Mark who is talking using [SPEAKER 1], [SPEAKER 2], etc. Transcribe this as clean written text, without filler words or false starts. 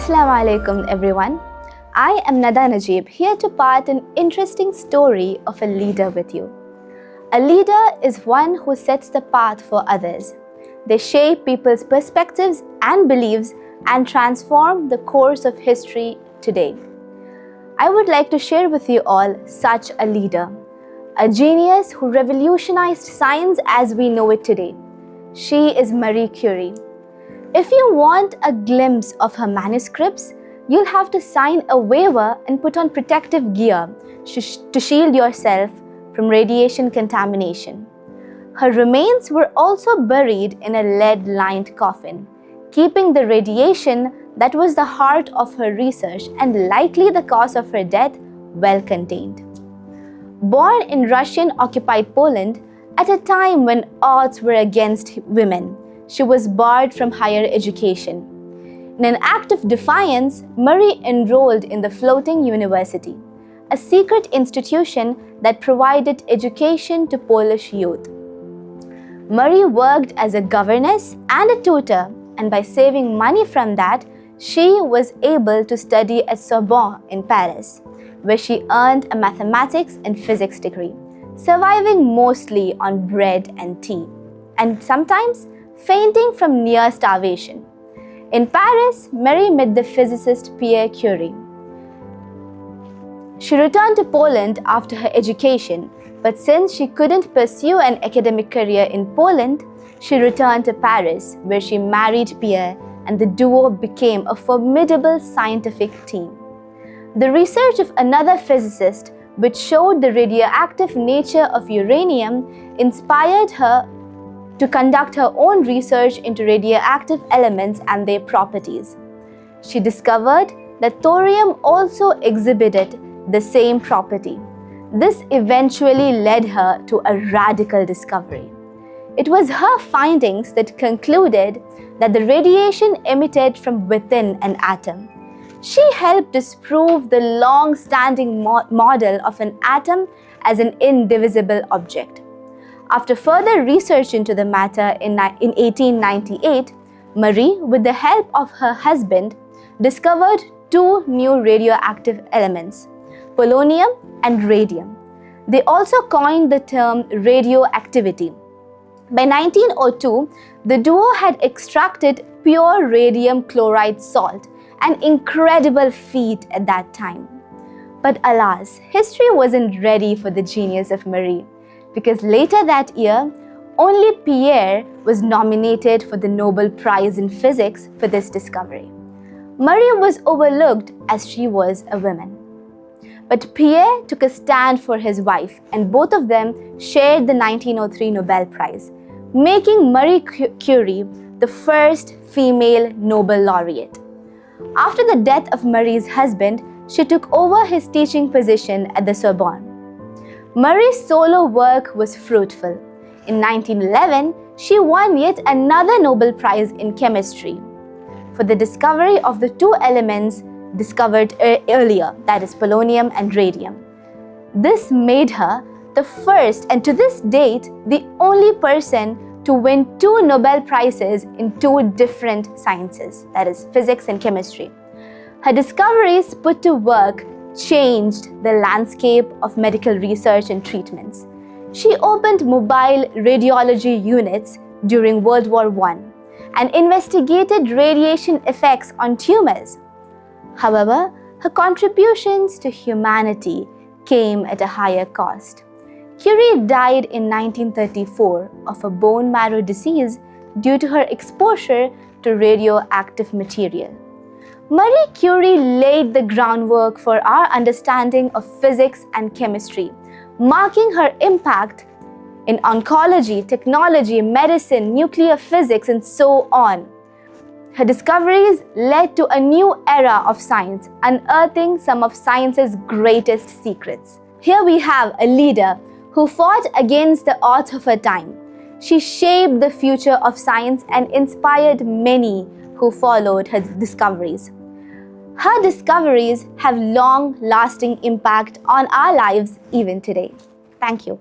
[SPEAKER 1] Assalamu alaikum everyone. I am Najeeb here to part an interesting story of a leader with you. A leader is one who sets the path for others. They shape people's perspectives and beliefs and transform the course of history today. I would like to share with you all such a leader, a genius who revolutionized science as we know it today. She is Marie Curie. If you want a glimpse of her manuscripts, you'll have to sign a waiver and put on protective gear to shield yourself from radiation contamination. Her remains were also buried in a lead-lined coffin, keeping the radiation that was the heart of her research and likely the cause of her death well contained. Born in Russian-occupied Poland at a time when odds were against women, she was barred from higher education. In an act of defiance, Marie enrolled in the Floating University, a secret institution that provided education to Polish youth. Marie worked as a governess and a tutor, and by saving money from that, she was able to study at Sorbonne in Paris, where she earned a mathematics and physics degree, surviving mostly on bread and tea, and sometimes fainting from near starvation. In Paris, Marie met the physicist Marie Curie. She returned to Poland after her education, but since she couldn't pursue an academic career in Poland, she returned to Paris, where she married Pierre, and the duo became a formidable scientific team. The research of another physicist, which showed the radioactive nature of uranium, inspired her to conduct her own research into radioactive elements and their properties. She discovered that thorium also exhibited the same property. This eventually led her to a radical discovery. It was her findings that concluded that the radiation emitted from within an atom. She helped disprove the long-standing model of an atom as an indivisible object. After further research into the matter in 1898, Marie, with the help of her husband, discovered two new radioactive elements, polonium and radium. They also coined the term radioactivity. By 1902, the duo had extracted pure radium chloride salt, an incredible feat at that time. But alas, history wasn't ready for the genius of Marie, because later that year, only Pierre was nominated for the Nobel Prize in Physics for this discovery. Marie was overlooked as she was a woman. But Pierre took a stand for his wife, and both of them shared the 1903 Nobel Prize, making Marie Curie the first female Nobel laureate. After the death of Marie's husband, she took over his teaching position at the Sorbonne. Marie's solo work was fruitful. In 1911, she won yet another Nobel Prize in chemistry for the discovery of the two elements discovered earlier, that is polonium and radium. This made her the first, and to this date, the only person to win two Nobel Prizes in two different sciences, that is physics and chemistry. Her discoveries put to work changed the landscape of medical research and treatments. She opened mobile radiology units during World War I and investigated radiation effects on tumors. However, her contributions to humanity came at a higher cost. Curie died in 1934 of a bone marrow disease due to her exposure to radioactive material. Marie Curie laid the groundwork for our understanding of physics and chemistry, marking her impact in oncology, technology, medicine, nuclear physics, and so on. Her discoveries led to a new era of science, unearthing some of science's greatest secrets. Here we have a leader who fought against the odds of her time. She shaped the future of science and inspired many who followed her discoveries. Her discoveries have long-lasting impact on our lives even today. Thank you.